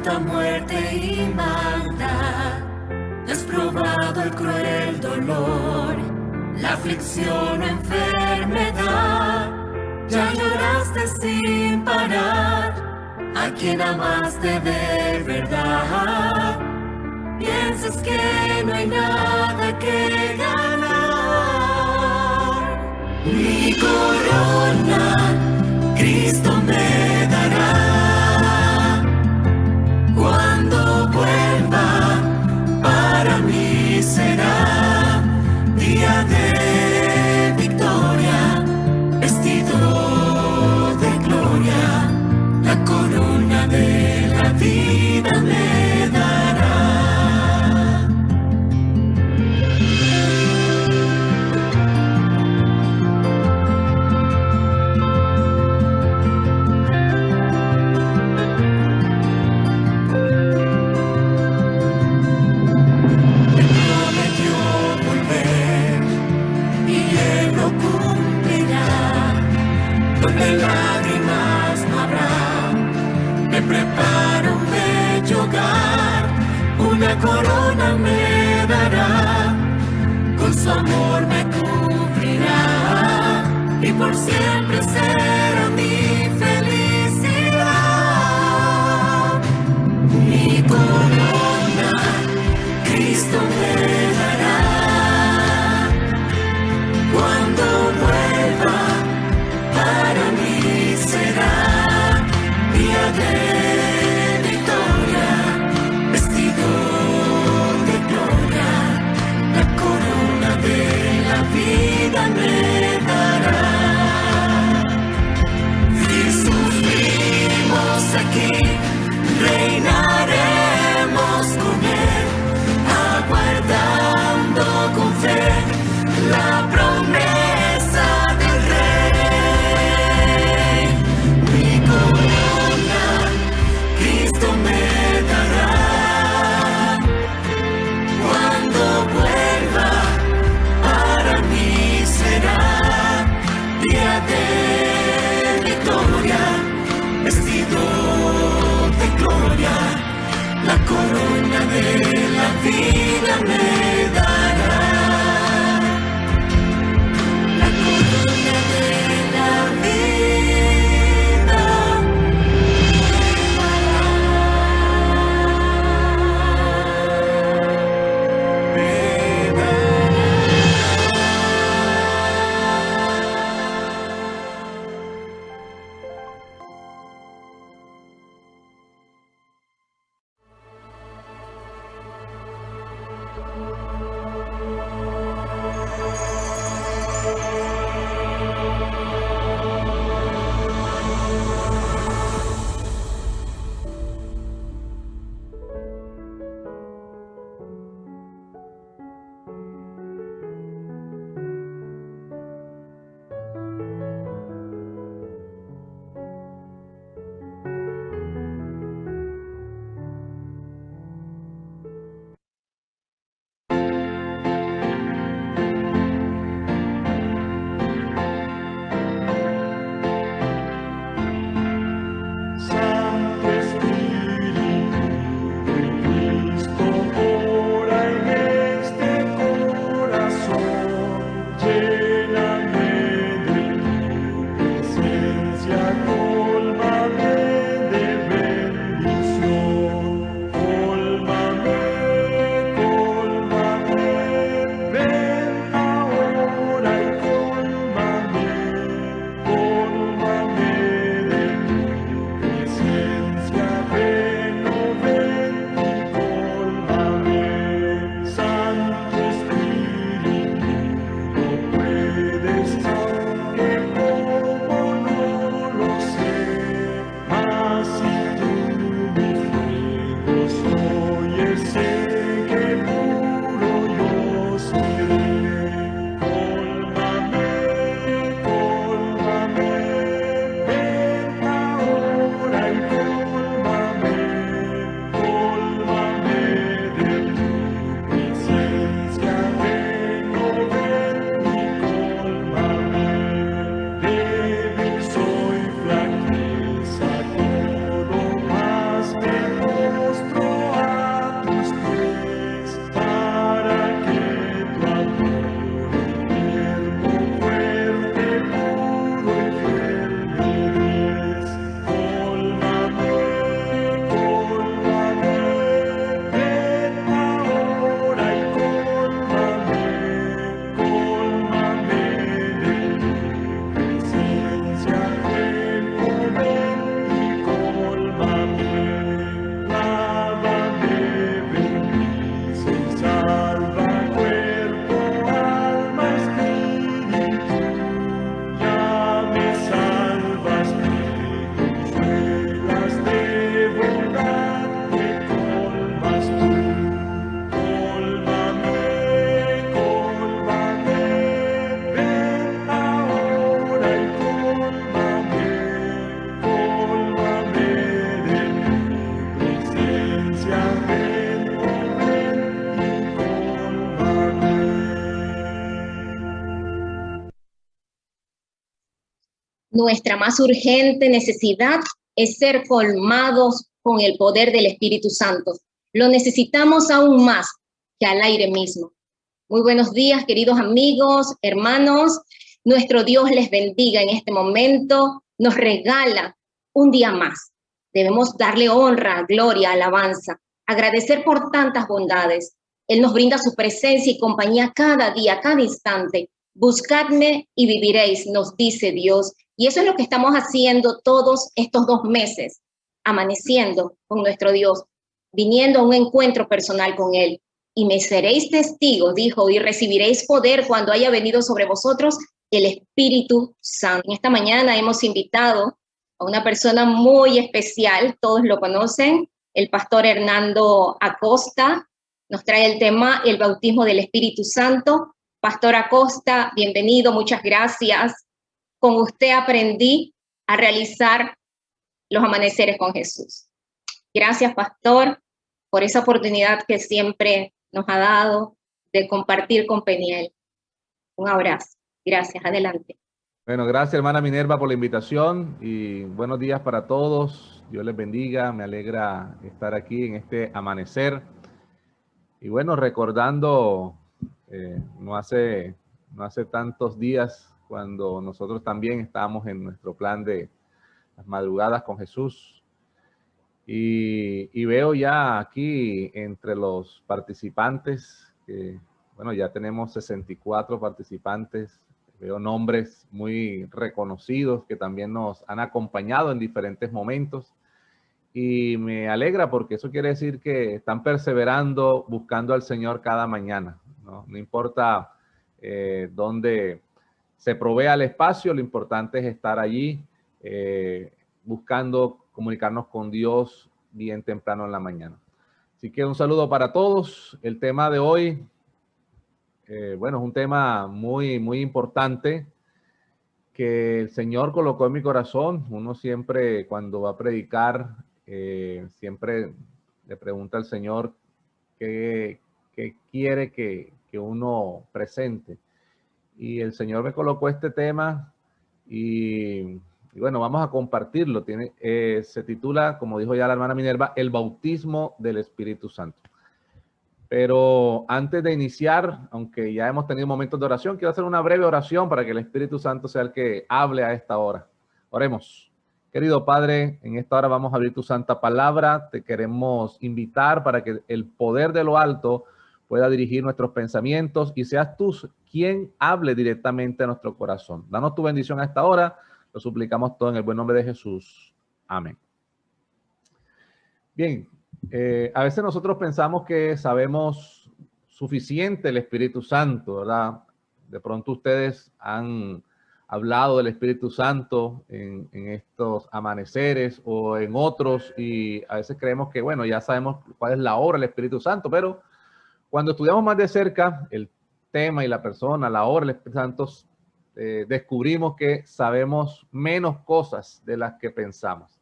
tanta muerte y maldad. Has probado el cruel dolor, la aflicción o enfermedad. Ya lloraste sin parar a quien amaste de verdad. Piensas que no hay nada que ganar. Mi corona Cristo me dará cuando vuelva. Para mí será día de victoria, vestido de gloria, la corona de la vida me dará. Donde lágrimas no habrá, me prepara un bello hogar, una corona me dará, con su amor me cubrirá, y por siempre será mi felicidad. Mi corona Cristo me dará cuando vuelva. Para mí será día de victoria, vestido de gloria, la corona de la vida me dará. Si sufrimos aquí, reinaremos con Él, aguardando con fe la promesa del Rey. Cristo me dará cuando vuelva. Para mí será día de victoria, vestido de gloria, la corona de la vida me dará. La corona de la vida. Nuestra más urgente necesidad es ser colmados con el poder del Espíritu Santo. Lo necesitamos aún más que al aire mismo. Muy buenos días, queridos amigos, hermanos. Nuestro Dios les bendiga en este momento. Nos regala un día más. Debemos darle honra, gloria, alabanza, agradecer por tantas bondades. Él nos brinda su presencia y compañía cada día, cada instante. Buscadme y viviréis, nos dice Dios. Y eso es lo que estamos haciendo todos estos 2 meses, amaneciendo con nuestro Dios, viniendo a un encuentro personal con Él. Y me seréis testigos, dijo, y recibiréis poder cuando haya venido sobre vosotros el Espíritu Santo. En esta mañana hemos invitado a una persona muy especial, todos lo conocen, el pastor Hernando Acosta. Nos trae el tema, el bautismo del Espíritu Santo. Pastor Acosta, bienvenido, muchas gracias. Con usted aprendí a realizar los amaneceres con Jesús. Gracias, pastor, por esa oportunidad que siempre nos ha dado de compartir con Peniel. Un abrazo. Gracias. Adelante. Bueno, gracias, hermana Minerva, por la invitación y buenos días para todos. Dios les bendiga. Me alegra estar aquí en este amanecer. Y bueno, recordando, no hace tantos días cuando nosotros también estábamos en nuestro plan de las madrugadas con Jesús. Y veo ya aquí entre los participantes, que bueno, ya tenemos 64 participantes. Veo nombres muy reconocidos que también nos han acompañado en diferentes momentos. Y me alegra porque eso quiere decir que están perseverando, buscando al Señor cada mañana, ¿no? No importa dónde se provea el espacio, lo importante es estar allí buscando comunicarnos con Dios bien temprano en la mañana. Así que un saludo para todos. El tema de hoy, bueno, es un tema muy importante que el Señor colocó en mi corazón. Uno siempre, cuando va a predicar, siempre le pregunta al Señor qué quiere que uno presente. Y el Señor me colocó este tema y bueno, vamos a compartirlo. Se titula, como dijo ya la hermana Minerva, el bautismo del Espíritu Santo. Pero antes de iniciar, aunque ya hemos tenido momentos de oración, quiero hacer una breve oración para que el Espíritu Santo sea el que hable a esta hora. Oremos. Querido Padre, en esta hora vamos a abrir tu santa palabra. Te queremos invitar para que el poder de lo alto pueda dirigir nuestros pensamientos y seas tú quien hable directamente a nuestro corazón. Danos tu bendición a esta hora. Lo suplicamos todo en el buen nombre de Jesús. Amén. Bien. A veces nosotros pensamos que sabemos suficiente el Espíritu Santo, ¿verdad? De pronto ustedes han hablado del Espíritu Santo en estos amaneceres o en otros y a veces creemos que, bueno, ya sabemos cuál es la obra del Espíritu Santo, pero cuando estudiamos más de cerca el tema y la persona, la obra del Espíritu Santo, descubrimos que sabemos menos cosas de las que pensamos.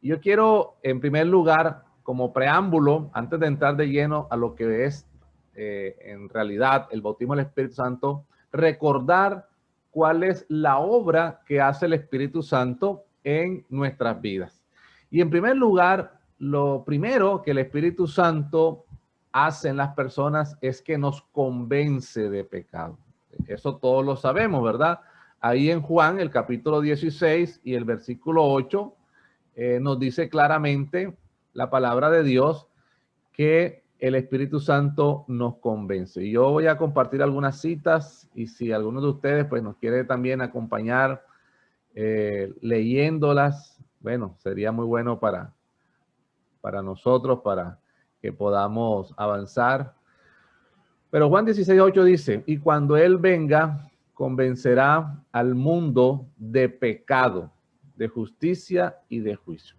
Y yo quiero, en primer lugar, como preámbulo, antes de entrar de lleno a lo que es en realidad el bautismo del Espíritu Santo, recordar cuál es la obra que hace el Espíritu Santo en nuestras vidas. Y en primer lugar, lo primero que el Espíritu Santo hace en las personas es que nos convence de pecado. Eso todos lo sabemos, ¿verdad? Ahí en Juan, el capítulo 16 y el versículo 8, nos dice claramente la palabra de Dios que el Espíritu Santo nos convence. Y yo voy a compartir algunas citas y si alguno de ustedes pues nos quiere también acompañar leyéndolas, bueno, sería muy bueno para nosotros, para que podamos avanzar. Pero Juan 16:8 dice, y cuando Él venga, convencerá al mundo de pecado, de justicia y de juicio.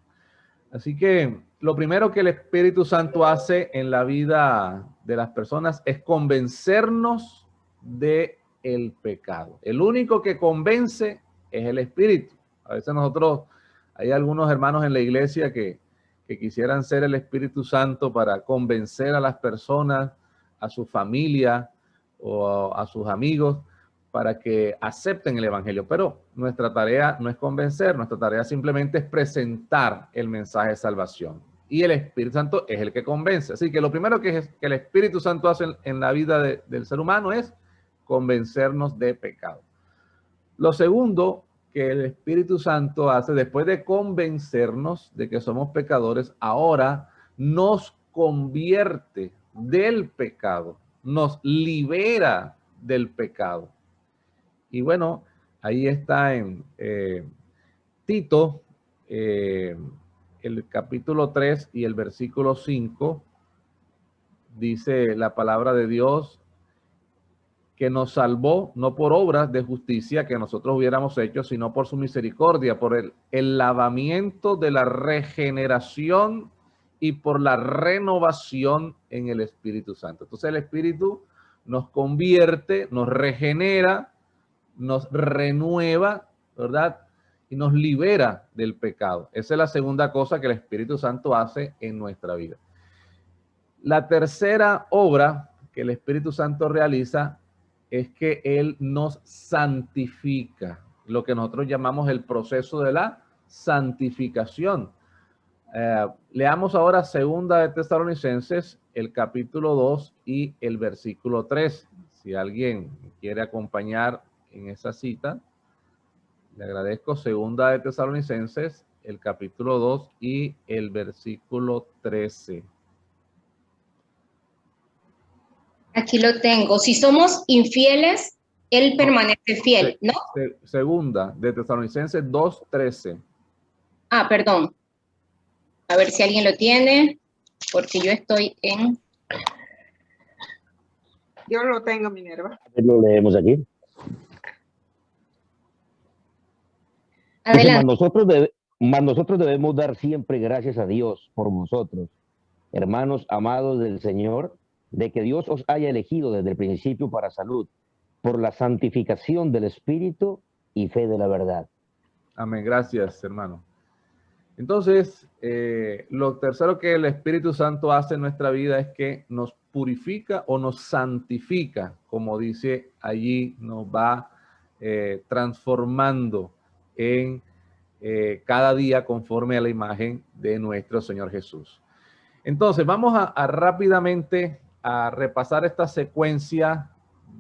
Así que lo primero que el Espíritu Santo hace en la vida de las personas es convencernos de el pecado. El único que convence es el Espíritu. A veces nosotros, hay algunos hermanos en la iglesia que quisieran ser el Espíritu Santo para convencer a las personas, a su familia o a sus amigos, para que acepten el evangelio. Pero nuestra tarea no es convencer, nuestra tarea simplemente es presentar el mensaje de salvación. Y el Espíritu Santo es el que convence. Así que lo primero que el Espíritu Santo hace en la vida del ser humano es convencernos de pecado. Lo segundo que el Espíritu Santo hace después de convencernos de que somos pecadores, ahora nos convierte del pecado, nos libera del pecado. Y bueno, ahí está en Tito, el capítulo 3 y el versículo 5, dice la palabra de Dios, que nos salvó no por obras de justicia que nosotros hubiéramos hecho, sino por su misericordia, por el lavamiento de la regeneración y por la renovación en el Espíritu Santo. Entonces el Espíritu nos convierte, nos regenera, nos renueva, ¿verdad? Y nos libera del pecado. Esa es la segunda cosa que el Espíritu Santo hace en nuestra vida. La tercera obra que el Espíritu Santo realiza es que Él nos santifica, lo que nosotros llamamos el proceso de la santificación. Leamos ahora segunda de Tesalonicenses, el capítulo 2 y el versículo 3. Si alguien quiere acompañar en esa cita, le agradezco. Segunda de Tesalonicenses, el capítulo 2 y el versículo 13. Aquí lo tengo. Si somos infieles, Él permanece fiel, ¿no? Segunda de Tesalonicenses 2:13. Ah, perdón. A ver si alguien lo tiene, porque yo estoy en... Yo lo tengo, Minerva. Lo leemos aquí. Adelante. Mas nosotros debemos dar siempre gracias a Dios por vosotros, hermanos amados del Señor, de que Dios os haya elegido desde el principio para salud, por la santificación del Espíritu y fe de la verdad. Amén. Gracias, hermano. Entonces, lo tercero que el Espíritu Santo hace en nuestra vida es que nos purifica o nos santifica, como dice allí, nos va transformando en cada día conforme a la imagen de nuestro Señor Jesús. Entonces, vamos a rápidamente a repasar esta secuencia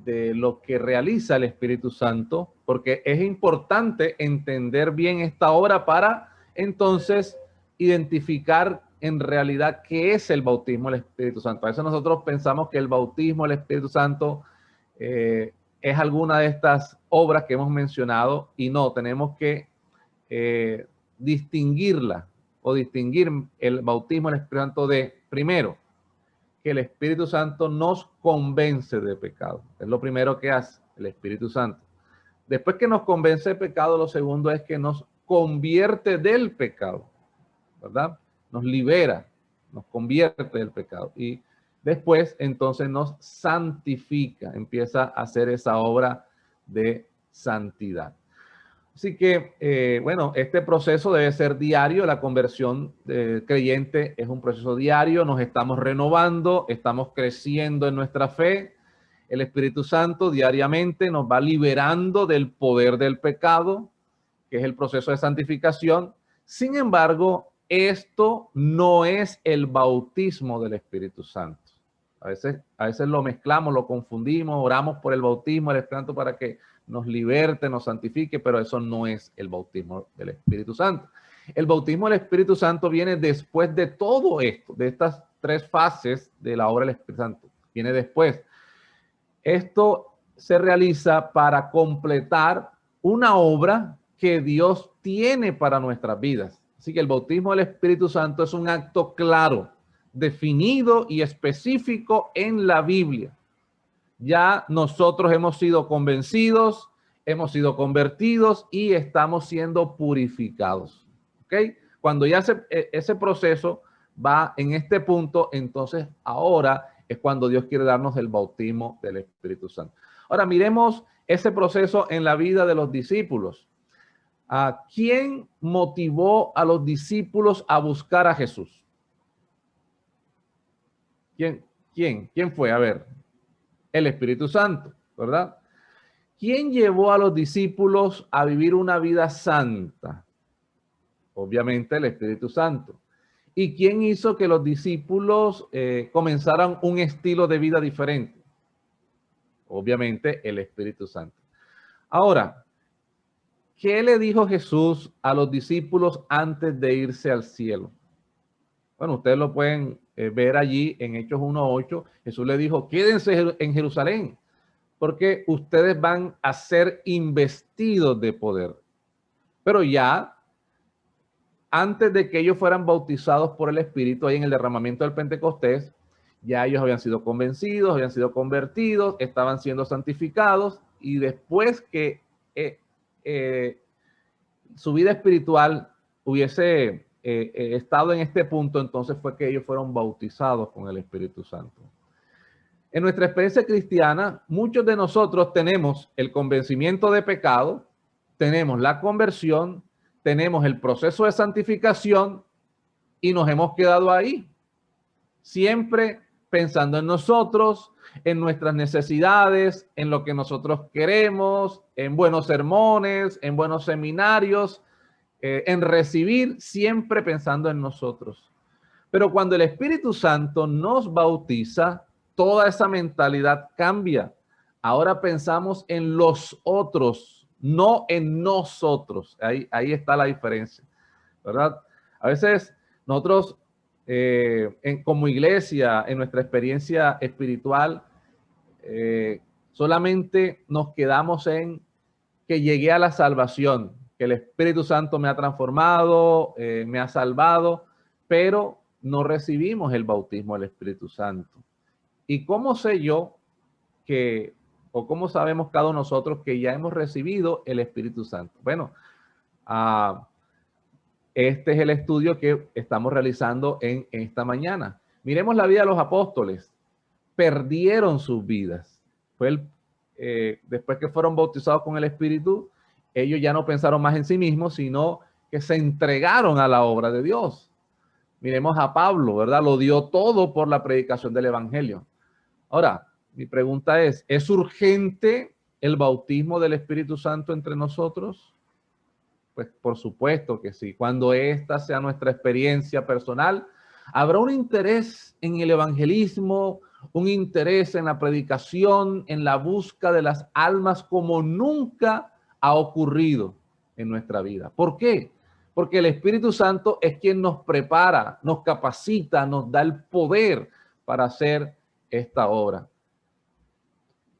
de lo que realiza el Espíritu Santo, porque es importante entender bien esta obra para entonces identificar en realidad qué es el bautismo del Espíritu Santo. A veces nosotros pensamos que el bautismo del Espíritu Santo es alguna de estas obras que hemos mencionado, y no, tenemos que distinguirla o distinguir el bautismo del Espíritu Santo de, primero, que el Espíritu Santo nos convence de pecado. Es lo primero que hace el Espíritu Santo. Después que nos convence de pecado, lo segundo es que nos convierte del pecado, ¿verdad? Nos libera, nos convierte del pecado. Y después, entonces, nos santifica, empieza a hacer esa obra de santidad. Así que, bueno, este proceso debe ser diario. La conversión creyente es un proceso diario. Nos estamos renovando, estamos creciendo en nuestra fe. El Espíritu Santo diariamente nos va liberando del poder del pecado, que es el proceso de santificación. Sin embargo, esto no es el bautismo del Espíritu Santo. A veces lo mezclamos, lo confundimos, oramos por el bautismo del Espíritu Santo para que nos liberte, nos santifique, pero eso no es el bautismo del Espíritu Santo. El bautismo del Espíritu Santo viene después de todo esto, de estas tres fases de la obra del Espíritu Santo. Viene después. Esto se realiza para completar una obra que Dios tiene para nuestras vidas. Así que el bautismo del Espíritu Santo es un acto claro, definido y específico en la Biblia. Ya nosotros hemos sido convencidos, hemos sido convertidos y estamos siendo purificados. ¿Ok? Cuando ya ese proceso va en este punto, entonces ahora es cuando Dios quiere darnos el bautismo del Espíritu Santo. Ahora miremos ese proceso en la vida de los discípulos. ¿A quién motivó a los discípulos a buscar a Jesús? ¿Quién fue? A ver. El Espíritu Santo, ¿verdad? ¿quién llevó a los discípulos a vivir una vida santa? Obviamente el Espíritu Santo. ¿Y quién hizo que los discípulos comenzaran un estilo de vida diferente? Obviamente el Espíritu Santo. Ahora, ¿qué le dijo Jesús a los discípulos antes de irse al cielo? Bueno, ustedes lo pueden ver allí en Hechos 1:8. Jesús le dijo, quédense en Jerusalén, porque ustedes van a ser investidos de poder. Pero ya, antes de que ellos fueran bautizados por el Espíritu, ahí en el derramamiento del Pentecostés, ya ellos habían sido convencidos, habían sido convertidos, estaban siendo santificados, y después que su vida espiritual hubiese estado en este punto, entonces fue que ellos fueron bautizados con el Espíritu Santo. En nuestra experiencia cristiana, muchos de nosotros tenemos el convencimiento de pecado, tenemos la conversión, tenemos el proceso de santificación y nos hemos quedado ahí, siempre pensando en nosotros, en nuestras necesidades, en lo que nosotros queremos, en buenos sermones, en buenos seminarios, en recibir, siempre pensando en nosotros. Pero cuando el Espíritu Santo nos bautiza, toda esa mentalidad cambia. Ahora pensamos en los otros, no en nosotros. Ahí está la diferencia, ¿verdad? A veces nosotros, como iglesia, en nuestra experiencia espiritual, solamente nos quedamos en que llegué a la salvación, que el Espíritu Santo me ha transformado, me ha salvado, pero no recibimos el bautismo del Espíritu Santo. ¿Y cómo sé yo que, o cómo sabemos cada uno de nosotros que ya hemos recibido el Espíritu Santo? Bueno, este es el estudio que estamos realizando en esta mañana. Miremos la vida de los apóstoles. Perdieron sus vidas. Después que fueron bautizados con el Espíritu, ellos ya no pensaron más en sí mismos, sino que se entregaron a la obra de Dios. Miremos a Pablo, ¿verdad? Lo dio todo por la predicación del Evangelio. Ahora, mi pregunta ¿es urgente el bautismo del Espíritu Santo entre nosotros? Pues por supuesto que sí. Cuando esta sea nuestra experiencia personal, habrá un interés en el evangelismo, un interés en la predicación, en la búsqueda de las almas como nunca ha ocurrido en nuestra vida. ¿Por qué? Porque el Espíritu Santo es quien nos prepara, nos capacita, nos da el poder para hacer esta obra.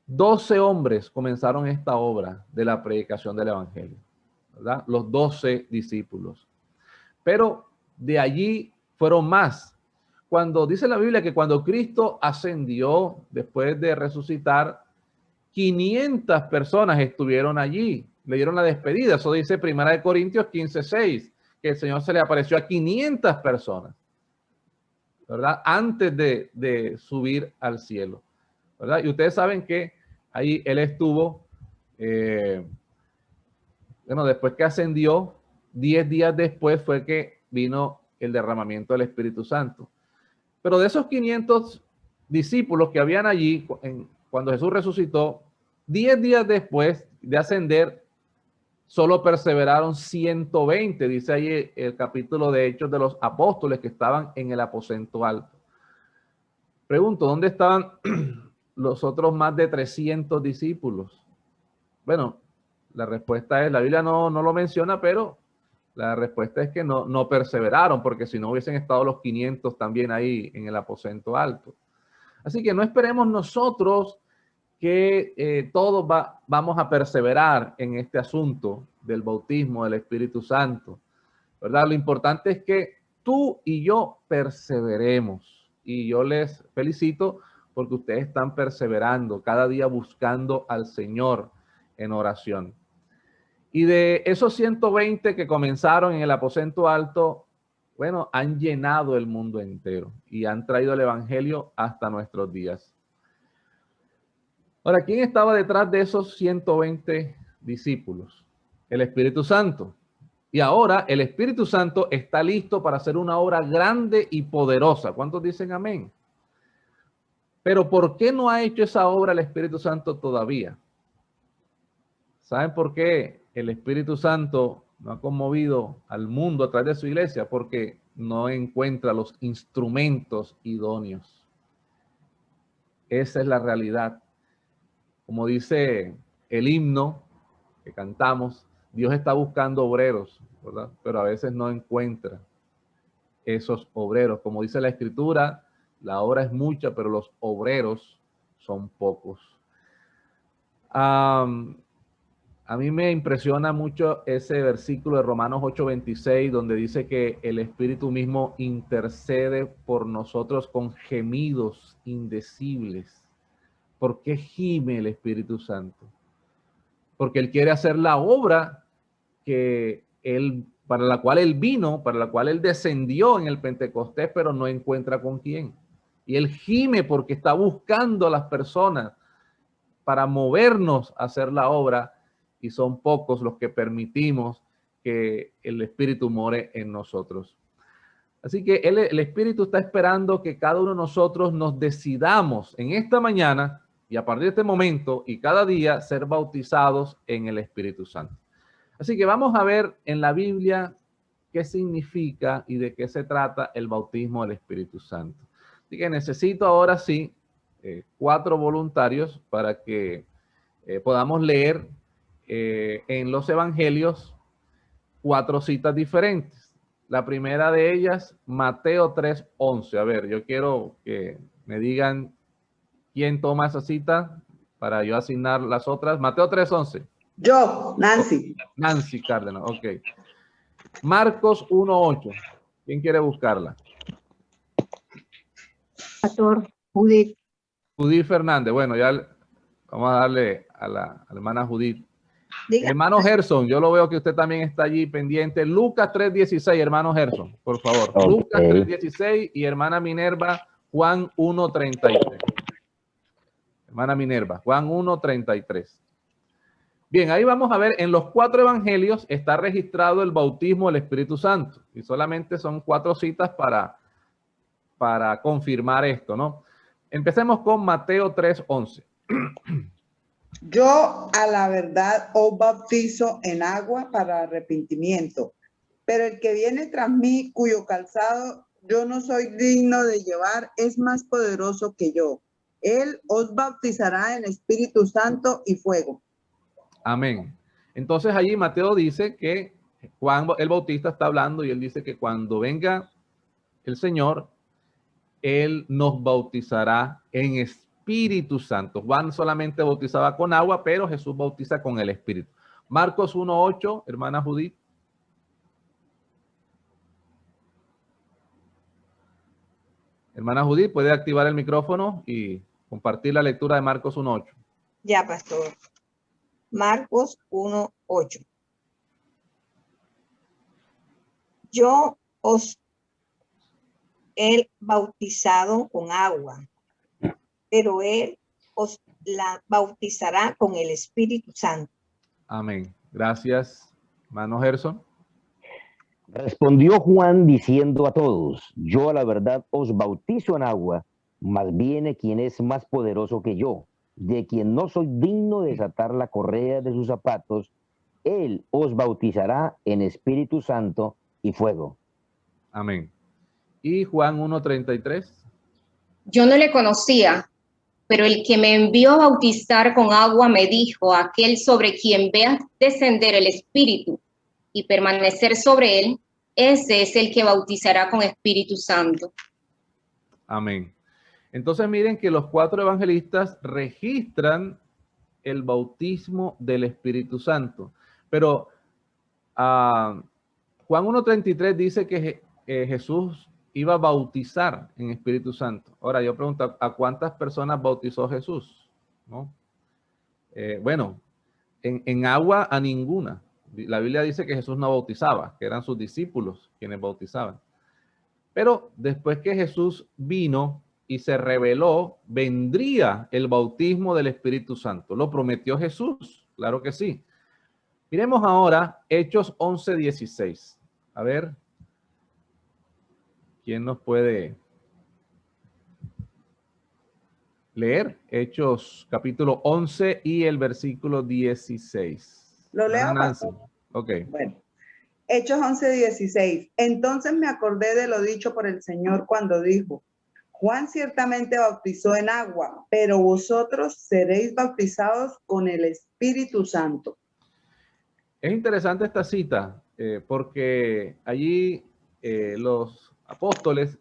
12 hombres comenzaron esta obra de la predicación del Evangelio, ¿verdad? Los 12 discípulos. Pero de allí fueron más. Cuando dice la Biblia que cuando Cristo ascendió después de resucitar, 500 personas estuvieron allí, le dieron la despedida. Eso dice 1 Corintios 15:6, que el Señor se le apareció a 500 personas, ¿verdad? Antes de subir al cielo, ¿verdad? Y ustedes saben que ahí él estuvo, bueno, después que ascendió, 10 días después fue que vino el derramamiento del Espíritu Santo. Pero de esos 500 discípulos que habían allí, cuando Jesús resucitó, 10 días después de ascender, solo perseveraron 120, dice ahí el capítulo de Hechos de los Apóstoles que estaban en el aposento alto. Pregunto, ¿dónde estaban los otros más de 300 discípulos? Bueno, la respuesta es, la Biblia no lo menciona, pero la respuesta es que no perseveraron, porque si no hubiesen estado los 500 también ahí en el aposento alto. Así que no esperemos nosotros que todos vamos a perseverar en este asunto del bautismo del Espíritu Santo, ¿verdad? Lo importante es que tú y yo perseveremos. Y yo les felicito porque ustedes están perseverando, cada día buscando al Señor en oración. Y de esos 120 que comenzaron en el aposento alto, bueno, han llenado el mundo entero y han traído el Evangelio hasta nuestros días. Ahora, ¿quién estaba detrás de esos 120 discípulos? El Espíritu Santo. Y ahora el Espíritu Santo está listo para hacer una obra grande y poderosa. ¿Cuántos dicen amén? Pero ¿por qué no ha hecho esa obra el Espíritu Santo todavía? ¿Saben por qué el Espíritu Santo no ha conmovido al mundo a través de su iglesia? Porque no encuentra los instrumentos idóneos. Esa es la realidad. Como dice el himno que cantamos, Dios está buscando obreros, ¿verdad? Pero a veces no encuentra esos obreros. Como dice la Escritura, la obra es mucha, pero los obreros son pocos. A mí me impresiona mucho ese versículo de Romanos 8:26, donde dice que el Espíritu mismo intercede por nosotros con gemidos indecibles. ¿Por qué gime el Espíritu Santo? Porque Él quiere hacer la obra que para la cual Él vino, para la cual Él descendió en el Pentecostés, pero no encuentra con quién. Y Él gime porque está buscando a las personas para movernos a hacer la obra, y son pocos los que permitimos que el Espíritu more en nosotros. Así que el Espíritu está esperando que cada uno de nosotros nos decidamos en esta mañana y a partir de este momento y cada día ser bautizados en el Espíritu Santo. Así que vamos a ver en la Biblia qué significa y de qué se trata el bautismo del Espíritu Santo. Así que necesito ahora sí 4 voluntarios para que podamos leer en los evangelios 4 citas diferentes. La primera de ellas, Mateo 3:11. A ver, yo quiero que me digan quién toma esa cita para yo asignar las otras. Mateo 3:11. Yo, Nancy. Nancy Cárdenas, ok. Marcos 1:8. ¿Quién quiere buscarla? Pastor Judith. Judith Fernández. Bueno, ya vamos a darle a la hermana Judith. Diga. Hermano Gerson, yo lo veo que usted también está allí pendiente. Lucas 3:16, hermano Gerson, por favor. Okay. Lucas 3:16 y hermana Minerva, Juan 1:33. Hermana Minerva, Juan 1:33. Bien, ahí vamos a ver, en los 4 evangelios está registrado el bautismo del Espíritu Santo. Y solamente son 4 citas para confirmar esto, ¿no? Empecemos con Mateo 3:11. Yo a la verdad os bautizo en agua para arrepentimiento, pero el que viene tras mí, cuyo calzado yo no soy digno de llevar, es más poderoso que yo. Él os bautizará en Espíritu Santo y fuego. Amén. Entonces allí Mateo dice que Juan el Bautista está hablando y él dice que cuando venga el Señor, Él nos bautizará en Espíritu Santo. Juan solamente bautizaba con agua, pero Jesús bautiza con el Espíritu. Marcos 1:8, hermana Judith. Hermana Judith, puede activar el micrófono y compartir la lectura de Marcos 1:8. Ya, pastor. Marcos 1:8. Yo os he bautizado con agua, pero él os la bautizará con el Espíritu Santo. Amén. Gracias, hermano Gerson. Respondió Juan diciendo a todos: yo a la verdad os bautizo en agua, mas viene quien es más poderoso que yo, de quien no soy digno de desatar la correa de sus zapatos. Él os bautizará en Espíritu Santo y fuego. Amén. Y Juan 1:33. Yo no le conocía, pero el que me envió a bautizar con agua me dijo: aquel sobre quien veas descender el Espíritu y permanecer sobre él, ese es el que bautizará con Espíritu Santo. Amén. Entonces miren que los 4 evangelistas registran el bautismo del Espíritu Santo. Pero Juan 1:33 dice que Jesús iba a bautizar en Espíritu Santo. Ahora yo pregunto, ¿a cuántas personas bautizó Jesús? ¿No? Bueno, en agua a ninguna. La Biblia dice que Jesús no bautizaba, que eran sus discípulos quienes bautizaban. Pero después que Jesús vino y se reveló, vendría el bautismo del Espíritu Santo. ¿Lo prometió Jesús? Claro que sí. Miremos ahora Hechos 11:16. A ver, ¿quién nos puede leer Hechos capítulo 11 y el versículo 16. ¿Lo leo, Nancy. pastor? Ok. Bueno, Hechos 11:16. Entonces me acordé de lo dicho por el Señor cuando dijo, Juan ciertamente bautizó en agua, pero vosotros seréis bautizados con el Espíritu Santo. Es interesante esta cita porque allí los apóstoles,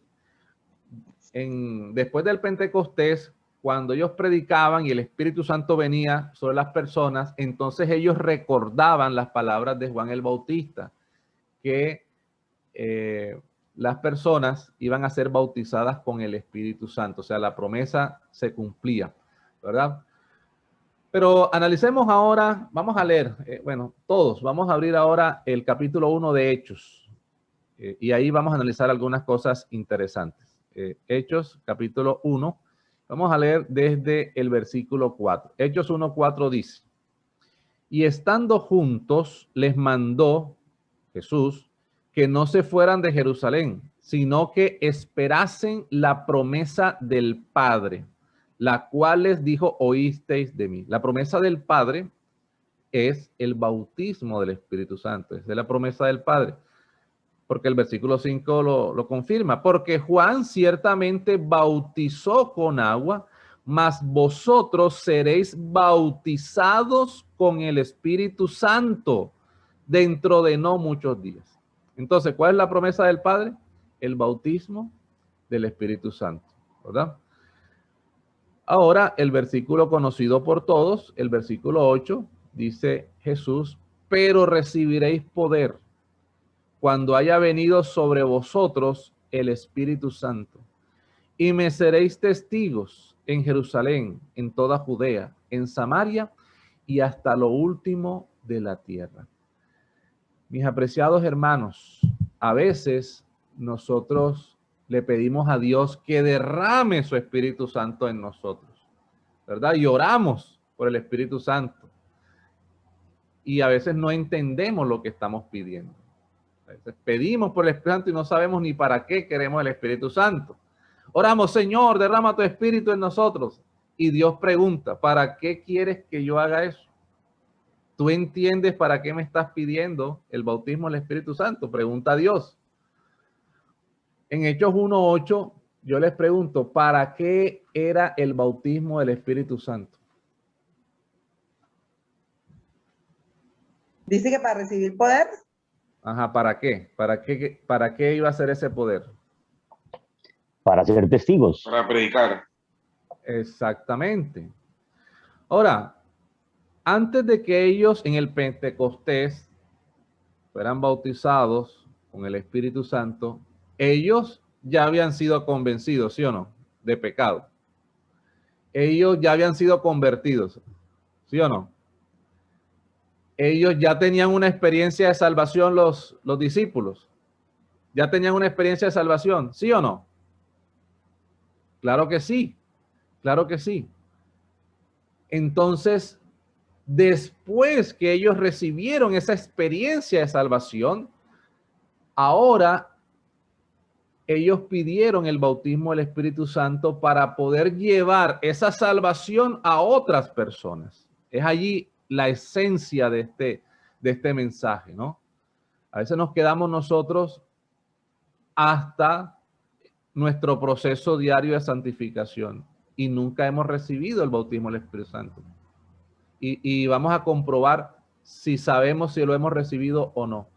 después del Pentecostés, cuando ellos predicaban y el Espíritu Santo venía sobre las personas, entonces ellos recordaban las palabras de Juan el Bautista, que las personas iban a ser bautizadas con el Espíritu Santo. O sea, la promesa se cumplía, ¿verdad? Pero analicemos ahora, vamos a leer, bueno, todos, vamos a abrir ahora el capítulo 1 de Hechos. Y ahí vamos a analizar algunas cosas interesantes. Hechos, capítulo 1. Vamos a leer desde el versículo 4. Hechos 1:4 dice, y estando juntos, les mandó Jesús que no se fueran de Jerusalén, sino que esperasen la promesa del Padre, la cual les dijo, oísteis de mí. La promesa del Padre es el bautismo del Espíritu Santo, es de la promesa del Padre. Porque el versículo 5 lo confirma. Porque Juan ciertamente bautizó con agua, mas vosotros seréis bautizados con el Espíritu Santo dentro de no muchos días. Entonces, ¿cuál es la promesa del Padre? El bautismo del Espíritu Santo, ¿verdad? Ahora, el versículo conocido por todos, el versículo 8, dice Jesús, pero recibiréis poder cuando haya venido sobre vosotros el Espíritu Santo. Y me seréis testigos en Jerusalén, en toda Judea, en Samaria y hasta lo último de la tierra. Mis apreciados hermanos, a veces nosotros le pedimos a Dios que derrame su Espíritu Santo en nosotros, ¿verdad? Y oramos por el Espíritu Santo. Y a veces no entendemos lo que estamos pidiendo. A veces pedimos por el Espíritu Santo y no sabemos ni para qué queremos el Espíritu Santo. Oramos, Señor, derrama tu Espíritu en nosotros. Y Dios pregunta, ¿para qué quieres que yo haga eso? ¿Tú entiendes para qué me estás pidiendo el bautismo del Espíritu Santo? Pregunta a Dios. En Hechos 1:8, yo les pregunto, ¿para qué era el bautismo del Espíritu Santo? Dice que para recibir poder. Ajá, ¿para qué? ¿Para qué iba a ser ese poder? Para ser testigos. Para predicar. Exactamente. Ahora, antes de que ellos en el Pentecostés fueran bautizados con el Espíritu Santo, ellos ya habían sido convencidos, ¿sí o no?, de pecado. Ellos ya habían sido convertidos, ¿sí o no? Ellos ya tenían una experiencia de salvación, los discípulos. Ya tenían una experiencia de salvación, ¿sí o no? Claro que sí, claro que sí. Entonces, después que ellos recibieron esa experiencia de salvación, ahora ellos pidieron el bautismo del Espíritu Santo para poder llevar esa salvación a otras personas. Es allí la esencia de este mensaje, ¿no? A veces nos quedamos nosotros hasta nuestro proceso diario de santificación y nunca hemos recibido el bautismo del Espíritu Santo. Y vamos a comprobar si sabemos si lo hemos recibido o no.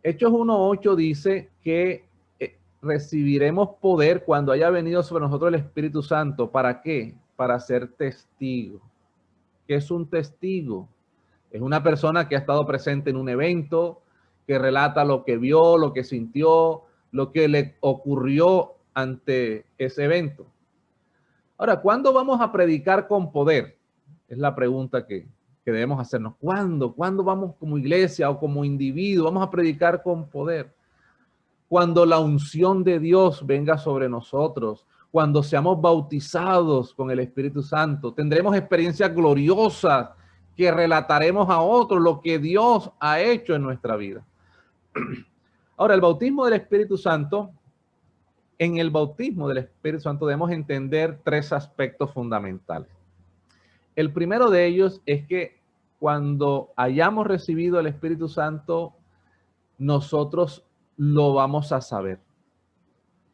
Hechos 1:8 dice que recibiremos poder cuando haya venido sobre nosotros el Espíritu Santo. ¿Para qué? Para ser testigo. ¿Qué es un testigo? Es una persona que ha estado presente en un evento, que relata lo que vio, lo que sintió, lo que le ocurrió ante ese evento. Ahora, ¿cuándo vamos a predicar con poder? Es la pregunta que debemos hacernos. ¿Cuándo? ¿Cuándo vamos como iglesia o como individuo? Vamos a predicar con poder. Cuando la unción de Dios venga sobre nosotros, cuando seamos bautizados con el Espíritu Santo, tendremos experiencias gloriosas que relataremos a otros lo que Dios ha hecho en nuestra vida. Ahora, el bautismo del Espíritu Santo En el bautismo del Espíritu Santo debemos entender tres aspectos fundamentales. El primero de ellos es que cuando hayamos recibido el Espíritu Santo, nosotros lo vamos a saber.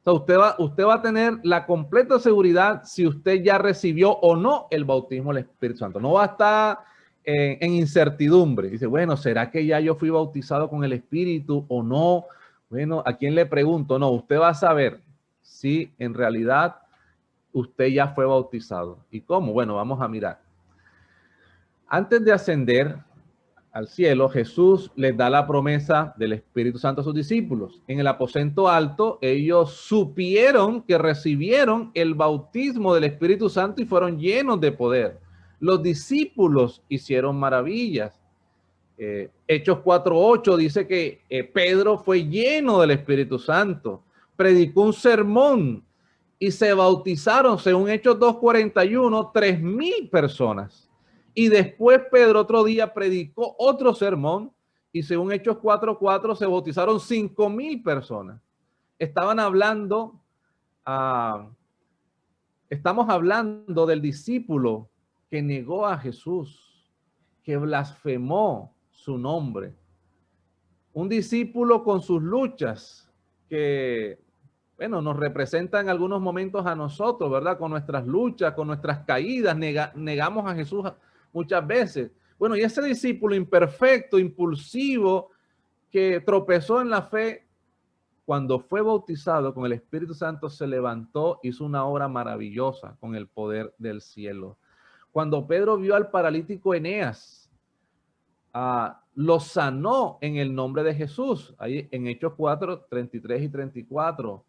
O sea, usted va a tener la completa seguridad si usted ya recibió o no el bautismo del Espíritu Santo. No va a estar en incertidumbre. Dice, bueno, ¿será que ya yo fui bautizado con el Espíritu o no? Bueno, ¿a quién le pregunto? No, usted va a saber si en realidad usted ya fue bautizado. ¿Y cómo? Bueno, vamos a mirar. Antes de ascender al cielo, Jesús les da la promesa del Espíritu Santo a sus discípulos. En el aposento alto, ellos supieron que recibieron el bautismo del Espíritu Santo y fueron llenos de poder. Los discípulos hicieron maravillas. Hechos 4:8 dice que Pedro fue lleno del Espíritu Santo, predicó un sermón y se bautizaron, según Hechos 2:41, 3,000 personas. Y después Pedro otro día predicó otro sermón y según Hechos 4:4 se bautizaron 5,000 personas. Estamos hablando del discípulo que negó a Jesús, que blasfemó su nombre. Un discípulo con sus luchas que, bueno, nos representa en algunos momentos a nosotros, ¿verdad? Con nuestras luchas, con nuestras caídas, negamos a Jesús muchas veces. Bueno, y ese discípulo imperfecto, impulsivo, que tropezó en la fe, cuando fue bautizado con el Espíritu Santo, se levantó, hizo una obra maravillosa con el poder del cielo. Cuando Pedro vio al paralítico Eneas, lo sanó en el nombre de Jesús, ahí en Hechos 4:33 y 34.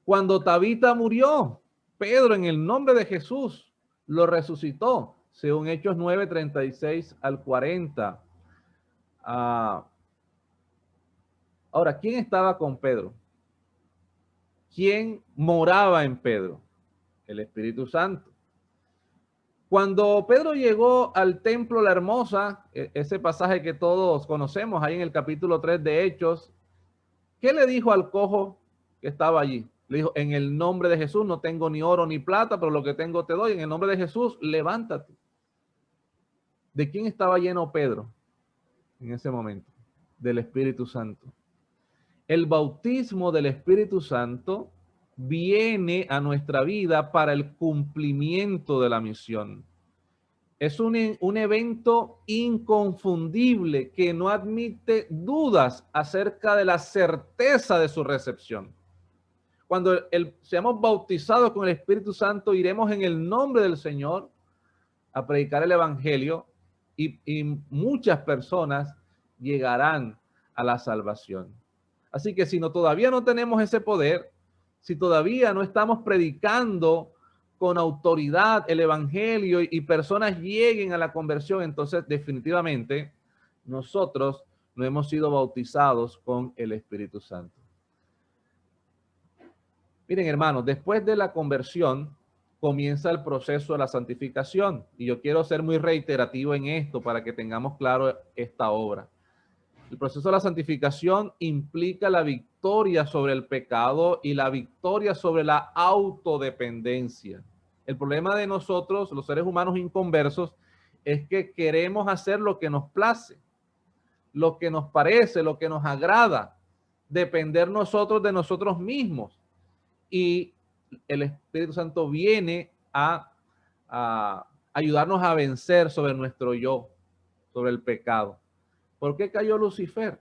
Cuando Tabita murió, Pedro en el nombre de Jesús lo resucitó, según Hechos 9:36 al 40. Ahora, ¿quién estaba con Pedro? ¿Quién moraba en Pedro? El Espíritu Santo. Cuando Pedro llegó al templo La Hermosa, ese pasaje que todos conocemos ahí en el capítulo 3 de Hechos, ¿qué le dijo al cojo que estaba allí? Le dijo, en el nombre de Jesús, no tengo ni oro ni plata, pero lo que tengo te doy. En el nombre de Jesús, levántate. ¿De quién estaba lleno Pedro en ese momento? Del Espíritu Santo. El bautismo del Espíritu Santo viene a nuestra vida para el cumplimiento de la misión. Es un evento inconfundible que no admite dudas acerca de la certeza de su recepción. Cuando seamos bautizados con el Espíritu Santo, iremos en el nombre del Señor a predicar el Evangelio y muchas personas llegarán a la salvación. Así que si todavía no tenemos ese poder, si todavía no estamos predicando con autoridad el Evangelio y personas lleguen a la conversión, entonces definitivamente nosotros no hemos sido bautizados con el Espíritu Santo. Miren, hermanos, después de la conversión comienza el proceso de la santificación. Y yo quiero ser muy reiterativo en esto para que tengamos claro esta obra. El proceso de la santificación implica la victoria sobre el pecado y la victoria sobre la autodependencia. El problema de nosotros, los seres humanos inconversos, es que queremos hacer lo que nos place, lo que nos parece, lo que nos agrada, depender nosotros de nosotros mismos. Y el Espíritu Santo viene a ayudarnos a vencer sobre nuestro yo, sobre el pecado. ¿Por qué cayó Lucifer?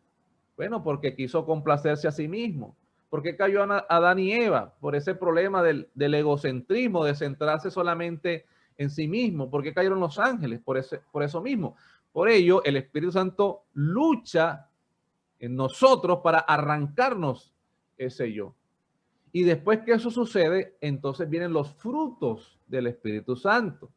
Bueno, porque quiso complacerse a sí mismo. ¿Por qué cayó Adán y Eva? Por ese problema del egocentrismo, de centrarse solamente en sí mismo. ¿Por qué cayeron los ángeles? Por eso mismo. Por ello, el Espíritu Santo lucha en nosotros para arrancarnos ese yo. Y después que eso sucede, entonces vienen los frutos del Espíritu Santo.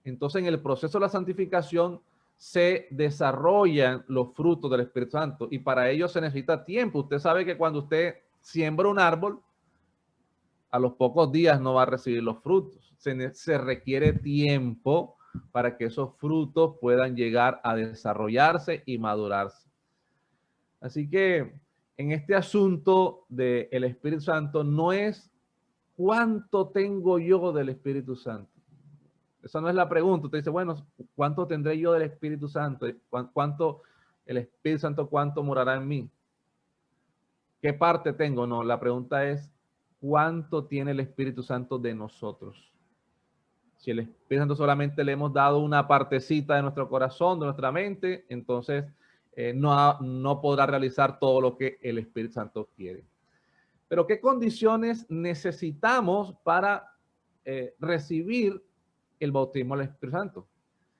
Entonces, en el proceso de la santificación se desarrollan los frutos del Espíritu Santo y para ello se necesita tiempo. Usted sabe que cuando usted siembra un árbol, a los pocos días no va a recibir los frutos. Se requiere tiempo para que esos frutos puedan llegar a desarrollarse y madurarse. Así que en este asunto del Espíritu Santo no es cuánto tengo yo del Espíritu Santo. Esa no es la pregunta. Usted dice, bueno, ¿cuánto tendré yo del Espíritu Santo? ¿Cuánto el Espíritu Santo, cuánto morará en mí? ¿Qué parte tengo? No, la pregunta es, ¿cuánto tiene el Espíritu Santo de nosotros? Si el Espíritu Santo solamente le hemos dado una partecita de nuestro corazón, de nuestra mente, entonces no podrá realizar todo lo que el Espíritu Santo quiere. Pero ¿qué condiciones necesitamos para recibir el bautismo del Espíritu Santo?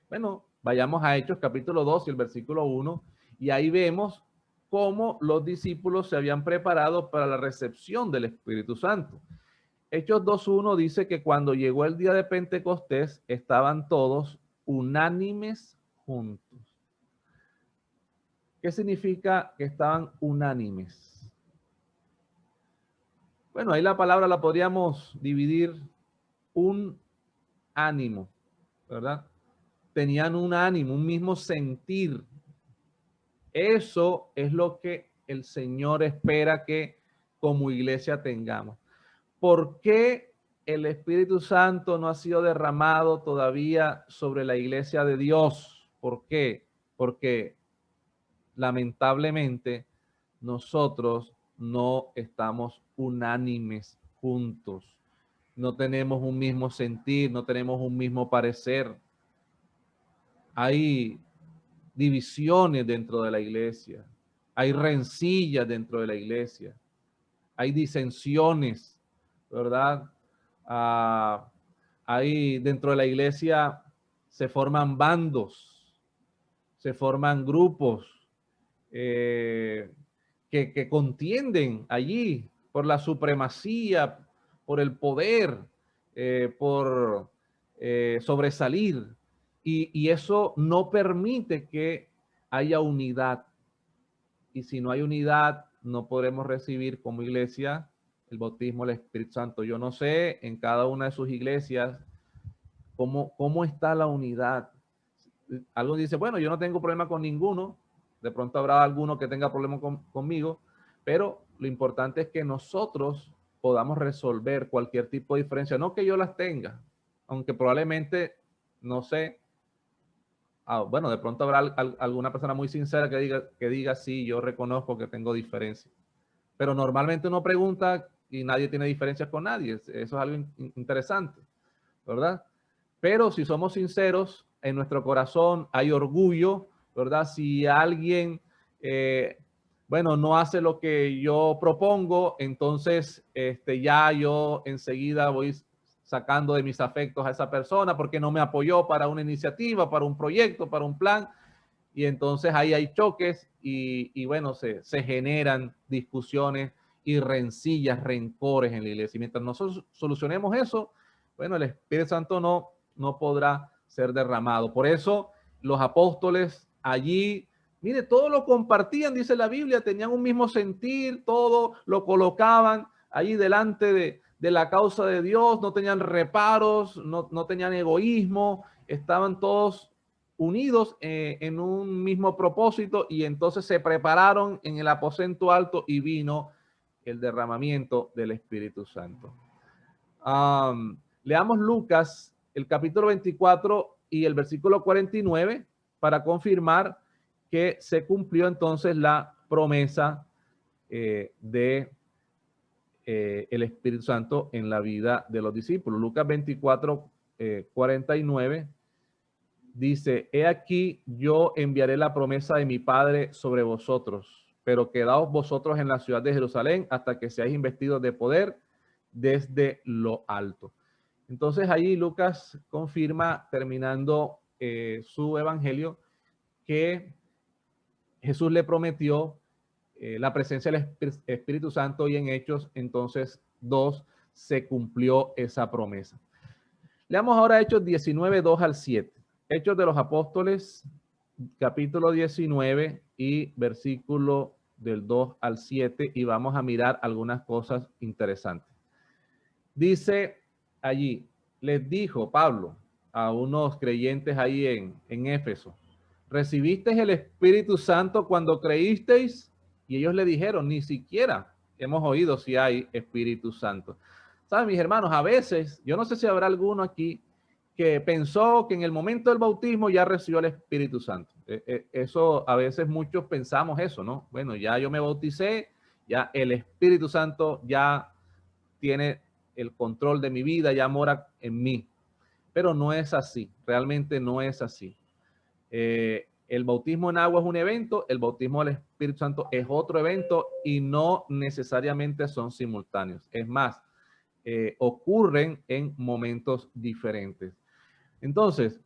Bueno, vayamos a Hechos capítulo 2 y el versículo 1, y ahí vemos cómo los discípulos se habían preparado para la recepción del Espíritu Santo. Hechos 2:1 dice que cuando llegó el día de Pentecostés, estaban todos unánimes juntos. ¿Qué significa que estaban unánimes? Bueno, ahí la palabra la podríamos dividir un ánimo, ¿verdad? Tenían un ánimo, un mismo sentir. Eso es lo que el Señor espera que como iglesia tengamos. ¿Por qué el Espíritu Santo no ha sido derramado todavía sobre la iglesia de Dios? ¿Por qué? Porque lamentablemente nosotros no estamos unánimes juntos. No tenemos un mismo sentir, no tenemos un mismo parecer. Hay divisiones dentro de la iglesia. Hay rencillas dentro de la iglesia. Hay disensiones, ¿verdad? Ahí dentro de la iglesia se forman bandos, se forman grupos que contienden allí por la supremacía, por el poder, por sobresalir. Y eso no permite que haya unidad. Y si no hay unidad, no podremos recibir como iglesia el bautismo del Espíritu Santo. Yo no sé en cada una de sus iglesias cómo está la unidad. Algunos dicen, bueno, yo no tengo problema con ninguno. De pronto habrá alguno que tenga problema conmigo, pero lo importante es que nosotros podamos resolver cualquier tipo de diferencia. No que yo las tenga, aunque probablemente, no sé, bueno, de pronto habrá alguna persona muy sincera que diga, sí, yo reconozco que tengo diferencias. Pero normalmente uno pregunta y nadie tiene diferencias con nadie. Eso es algo interesante, ¿verdad? Pero si somos sinceros, en nuestro corazón hay orgullo, ¿verdad? Si alguien, bueno, no hace lo que yo propongo, entonces ya yo enseguida voy sacando de mis afectos a esa persona porque no me apoyó para una iniciativa, para un proyecto, para un plan. Y entonces ahí hay choques y bueno, se generan discusiones y rencillas, rencores en la iglesia. Y mientras nosotros solucionemos eso, bueno, el Espíritu Santo no podrá ser derramado. Por eso los apóstoles allí, mire, todo lo compartían, dice la Biblia, tenían un mismo sentir, todo lo colocaban allí delante de la causa de Dios, no tenían reparos, no tenían egoísmo, estaban todos unidos en un mismo propósito, y entonces se prepararon en el aposento alto y vino el derramamiento del Espíritu Santo. Leamos Lucas, el capítulo 24 y el versículo 49 para confirmar que se cumplió entonces la promesa de el Espíritu Santo en la vida de los discípulos. Lucas 24, 49 dice, he aquí yo enviaré la promesa de mi Padre sobre vosotros, pero quedaos vosotros en la ciudad de Jerusalén hasta que seáis investidos de poder desde lo alto. Entonces allí Lucas confirma, terminando su evangelio, que Jesús le prometió la presencia del Espíritu Santo, y en Hechos entonces 2 se cumplió esa promesa. Leamos ahora Hechos 19, 2 al 7. Hechos de los Apóstoles, capítulo 19 y versículo del 2 al 7, y vamos a mirar algunas cosas interesantes. Dice allí, les dijo Pablo a unos creyentes ahí en Éfeso, ¿recibisteis el Espíritu Santo cuando creísteis? Y ellos le dijeron, ni siquiera hemos oído si hay Espíritu Santo. ¿Saben, mis hermanos? A veces, yo no sé si habrá alguno aquí que pensó que en el momento del bautismo ya recibió el Espíritu Santo. Eso, a veces muchos pensamos eso, ¿no? Bueno, ya yo me bauticé, ya el Espíritu Santo ya tiene el control de mi vida, ya mora en mí. Pero no es así, realmente no es así. El bautismo en agua es un evento, el bautismo del Espíritu Santo es otro evento y no necesariamente son simultáneos. Es más, ocurren en momentos diferentes. Entonces,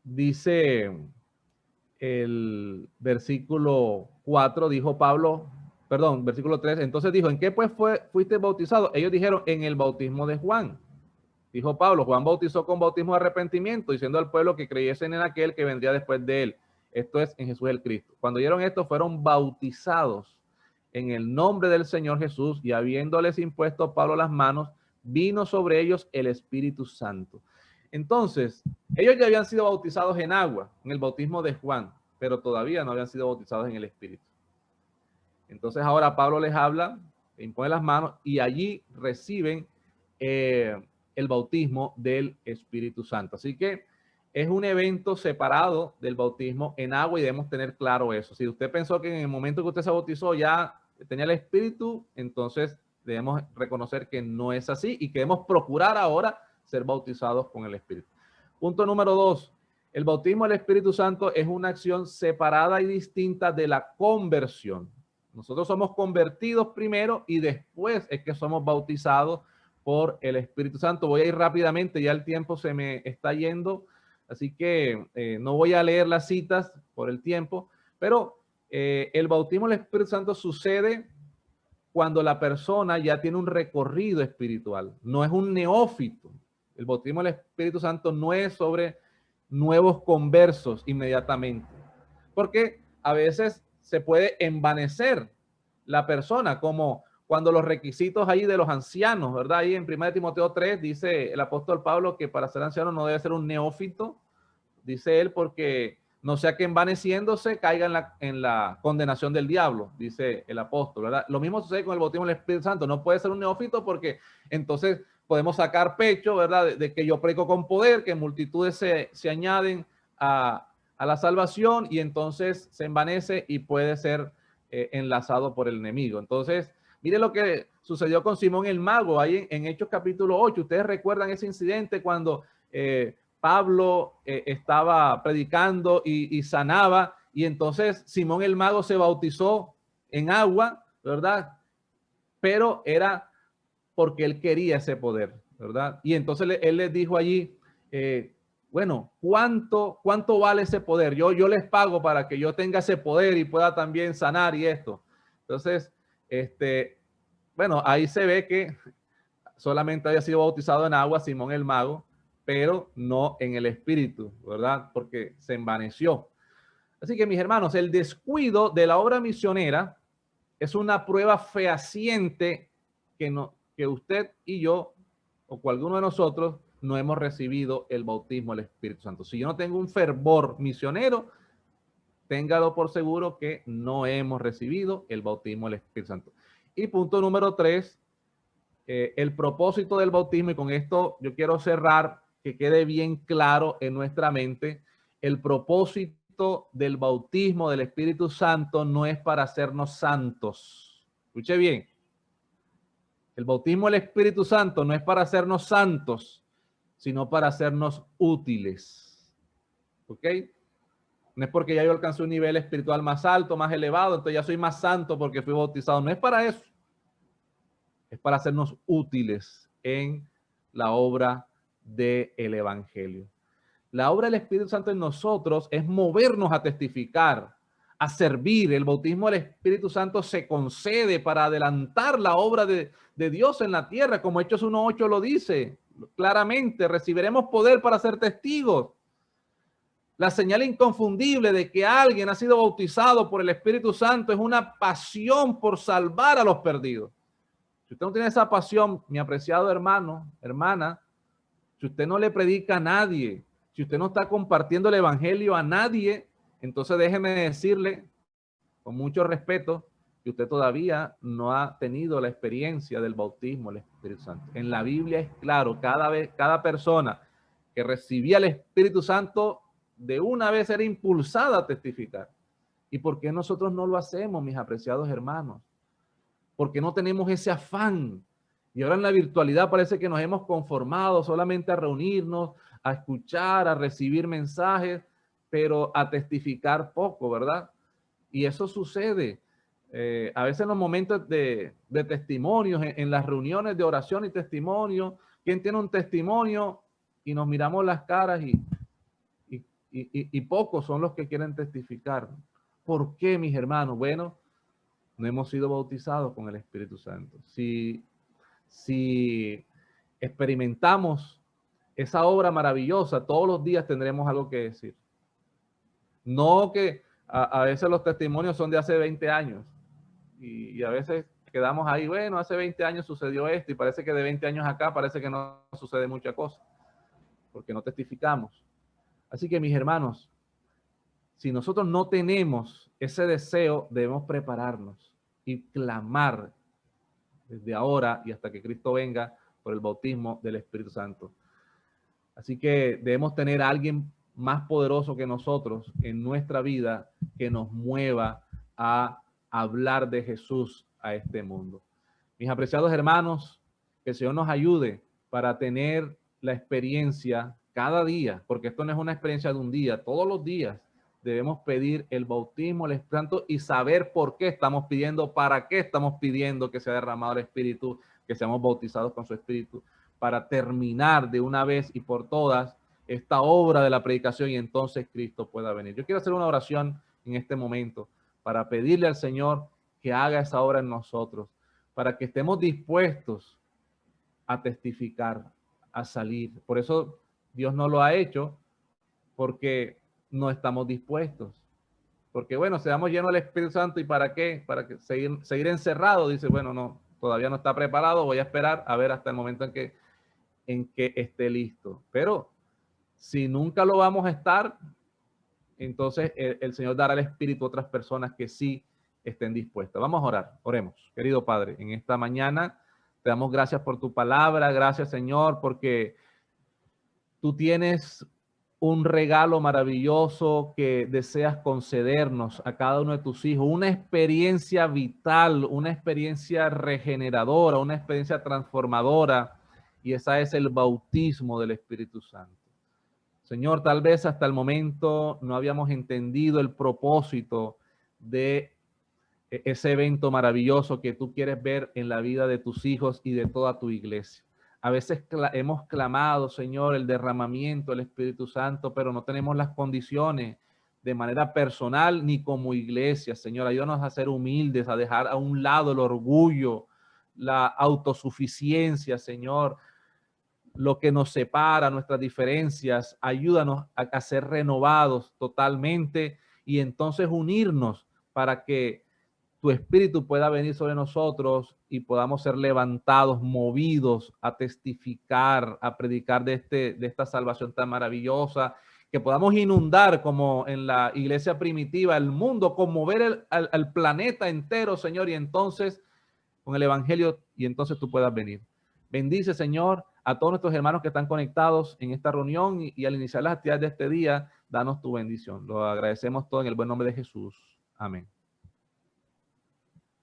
dice el versículo 4, dijo Pablo, perdón, versículo 3, entonces dijo, ¿en qué pues fuiste bautizado? Ellos dijeron, en el bautismo de Juan. Dijo Pablo, Juan bautizó con bautismo de arrepentimiento, diciendo al pueblo que creyesen en aquel que vendría después de él. Esto es, en Jesús el Cristo. Cuando oyeron esto, fueron bautizados en el nombre del Señor Jesús, y habiéndoles impuesto Pablo las manos, vino sobre ellos el Espíritu Santo. Entonces, ellos ya habían sido bautizados en agua, en el bautismo de Juan, pero todavía no habían sido bautizados en el Espíritu. Entonces ahora Pablo les habla, les impone las manos, y allí reciben el bautismo del Espíritu Santo. Así que es un evento separado del bautismo en agua y debemos tener claro eso. Si usted pensó que en el momento que usted se bautizó ya tenía el Espíritu, entonces debemos reconocer que no es así y que debemos procurar ahora ser bautizados con el Espíritu. Punto número 2. El bautismo del Espíritu Santo es una acción separada y distinta de la conversión. Nosotros somos convertidos primero y después es que somos bautizados por el Espíritu Santo. Voy a ir rápidamente, ya el tiempo se me está yendo, así que no voy a leer las citas por el tiempo, pero el bautismo del Espíritu Santo sucede cuando la persona ya tiene un recorrido espiritual, no es un neófito. El bautismo del Espíritu Santo no es sobre nuevos conversos inmediatamente, porque a veces se puede envanecer la persona, como cuando los requisitos ahí de los ancianos, ¿verdad? Ahí en 1 Timoteo 3 dice el apóstol Pablo que para ser anciano no debe ser un neófito, dice él, porque no sea que envaneciéndose caiga en la condenación del diablo, dice el apóstol, ¿verdad? Lo mismo sucede con el bautismo del Espíritu Santo, no puede ser un neófito porque entonces podemos sacar pecho, ¿verdad? De que yo predico con poder, que multitudes se añaden a la salvación y entonces se envanece y puede ser enlazado por el enemigo. Entonces, mire lo que sucedió con Simón el Mago, ahí en Hechos capítulo 8. Ustedes recuerdan ese incidente cuando Pablo estaba predicando y sanaba, y entonces Simón el Mago se bautizó en agua, ¿verdad? Pero era porque él quería ese poder, ¿verdad? Y entonces él les dijo allí, bueno, ¿cuánto vale ese poder? Yo les pago para que yo tenga ese poder y pueda también sanar y esto. Entonces, bueno, ahí se ve que solamente había sido bautizado en agua Simón el Mago, pero no en el Espíritu, ¿verdad? Porque se envaneció. Así que, mis hermanos, el descuido de la obra misionera es una prueba fehaciente que usted y yo, o alguno de nosotros, no hemos recibido el bautismo del Espíritu Santo. Si yo no tengo un fervor misionero, téngalo por seguro que no hemos recibido el bautismo del Espíritu Santo. Y punto número 3, el propósito del bautismo, y con esto yo quiero cerrar, que quede bien claro en nuestra mente, el propósito del bautismo del Espíritu Santo no es para hacernos santos. Escuche bien. El bautismo del Espíritu Santo no es para hacernos santos, sino para hacernos útiles. ¿Ok? No es porque ya yo alcancé un nivel espiritual más alto, más elevado, entonces ya soy más santo porque fui bautizado. No es para eso. Es para hacernos útiles en la obra del Evangelio. La obra del Espíritu Santo en nosotros es movernos a testificar, a servir. El bautismo del Espíritu Santo se concede para adelantar la obra de Dios en la tierra, como Hechos 1:8 lo dice claramente. Recibiremos poder para ser testigos. La señal inconfundible de que alguien ha sido bautizado por el Espíritu Santo es una pasión por salvar a los perdidos. Si usted no tiene esa pasión, mi apreciado hermano, hermana, si usted no le predica a nadie, si usted no está compartiendo el evangelio a nadie, entonces déjeme decirle con mucho respeto, que usted todavía no ha tenido la experiencia del bautismo del Espíritu Santo. En la Biblia es claro, cada persona que recibía el Espíritu Santo de una vez era impulsada a testificar. ¿Y por qué nosotros no lo hacemos, mis apreciados hermanos? Porque no tenemos ese afán. Y ahora en la virtualidad parece que nos hemos conformado solamente a reunirnos, a escuchar, a recibir mensajes, pero a testificar poco, ¿verdad? Y eso sucede. A veces en los momentos de testimonios, en las reuniones de oración y testimonio, ¿quién tiene un testimonio? Y nos miramos las caras y pocos son los que quieren testificar. ¿Por qué, mis hermanos? Bueno, no hemos sido bautizados con el Espíritu Santo. Si experimentamos esa obra maravillosa, todos los días tendremos algo que decir. No que a veces los testimonios son de hace 20 años y a veces quedamos ahí, bueno, hace 20 años sucedió esto y parece que de 20 años acá parece que no sucede mucha cosa porque no testificamos. Así que, mis hermanos, si nosotros no tenemos ese deseo, debemos prepararnos y clamar desde ahora y hasta que Cristo venga por el bautismo del Espíritu Santo. Así que debemos tener a alguien más poderoso que nosotros en nuestra vida que nos mueva a hablar de Jesús a este mundo. Mis apreciados hermanos, que el Señor nos ayude para tener la experiencia cada día, porque esto no es una experiencia de un día, todos los días debemos pedir el bautismo del Espíritu Santo y saber por qué estamos pidiendo, para qué estamos pidiendo que sea derramado el Espíritu, que seamos bautizados con su Espíritu, para terminar de una vez y por todas esta obra de la predicación y entonces Cristo pueda venir. Yo quiero hacer una oración en este momento para pedirle al Señor que haga esa obra en nosotros, para que estemos dispuestos a testificar, a salir. Por eso Dios no lo ha hecho, porque no estamos dispuestos. Porque bueno, seamos llenos del Espíritu Santo, ¿y para qué? Para que seguir encerrado. Dice, bueno, no, todavía no está preparado, voy a esperar a ver hasta el momento en que esté listo. Pero si nunca lo vamos a estar, entonces el Señor dará el Espíritu a otras personas que sí estén dispuestas. Vamos a orar, oremos. Querido Padre, en esta mañana te damos gracias por tu palabra, gracias Señor, porque tú tienes un regalo maravilloso que deseas concedernos a cada uno de tus hijos, una experiencia vital, una experiencia regeneradora, una experiencia transformadora, y esa es el bautismo del Espíritu Santo. Señor, tal vez hasta el momento no habíamos entendido el propósito de ese evento maravilloso que tú quieres ver en la vida de tus hijos y de toda tu iglesia. A veces hemos clamado, Señor, el derramamiento del Espíritu Santo, pero no tenemos las condiciones de manera personal ni como iglesia. Señor, ayúdanos a ser humildes, a dejar a un lado el orgullo, la autosuficiencia, Señor, lo que nos separa, nuestras diferencias. Ayúdanos a ser renovados totalmente y entonces unirnos para que tu Espíritu pueda venir sobre nosotros y podamos ser levantados, movidos a testificar, a predicar de esta salvación tan maravillosa, que podamos inundar como en la iglesia primitiva el mundo, conmover al planeta entero, Señor, y entonces con el Evangelio, y entonces tú puedas venir. Bendice, Señor, a todos nuestros hermanos que están conectados en esta reunión y al iniciar las actividades de este día, danos tu bendición. Lo agradecemos todo en el buen nombre de Jesús. Amén.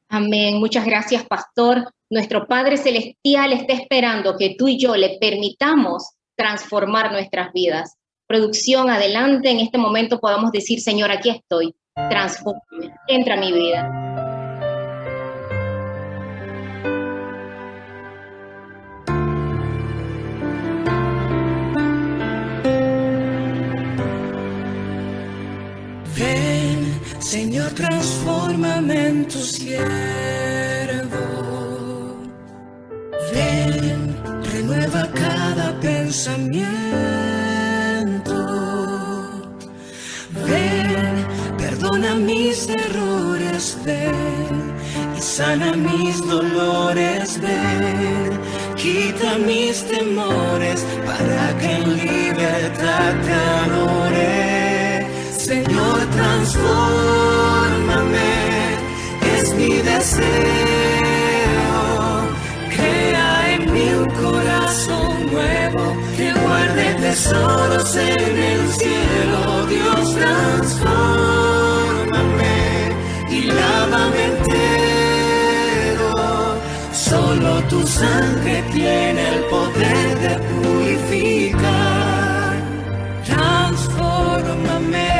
Amén. Muchas gracias, pastor. Nuestro Padre Celestial está esperando que tú y yo le permitamos transformar nuestras vidas. Producción, adelante. En este momento podamos decir, Señor, aquí estoy. Transfórmame. Entra a mi vida. Señor, transfórmame en tu siervo. Ven, renueva cada pensamiento. Ven, perdona mis errores. Ven y sana mis dolores. Ven, quita mis temores para que en libertad te adore. Señor, transfórmame. deseo. Crea en mí un corazón nuevo que guarde tesoros en el cielo. Dios, transfórmame y lávame entero. Solo tu sangre tiene el poder de purificar. Transfórmame.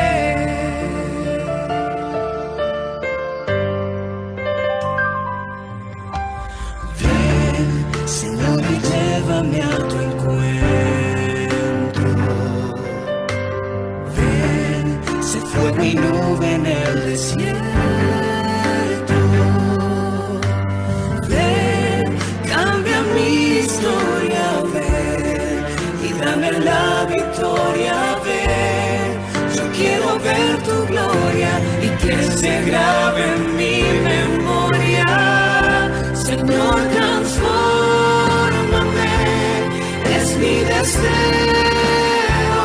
Ven, Señor, y llévame a tu encuentro. Ven, sé fuego y nube en el desierto. Ven, cambia mi historia, ven, y dame la victoria, ven. Yo quiero ver tu gloria y que se grabe en mi memoria. Señor, transfórmame, es mi deseo.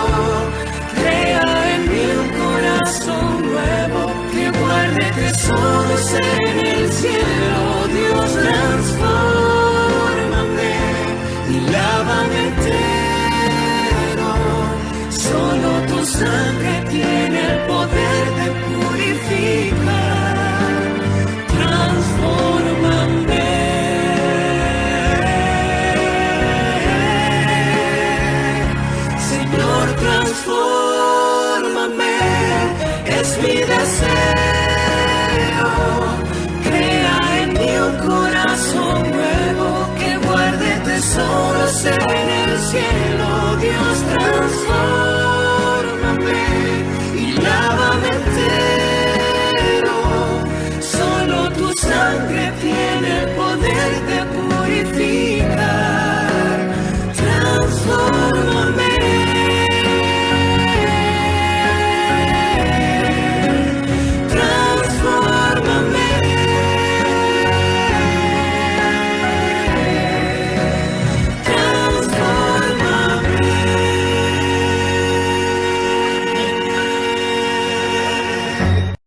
Crea en mí un corazón nuevo que guarde tesoros en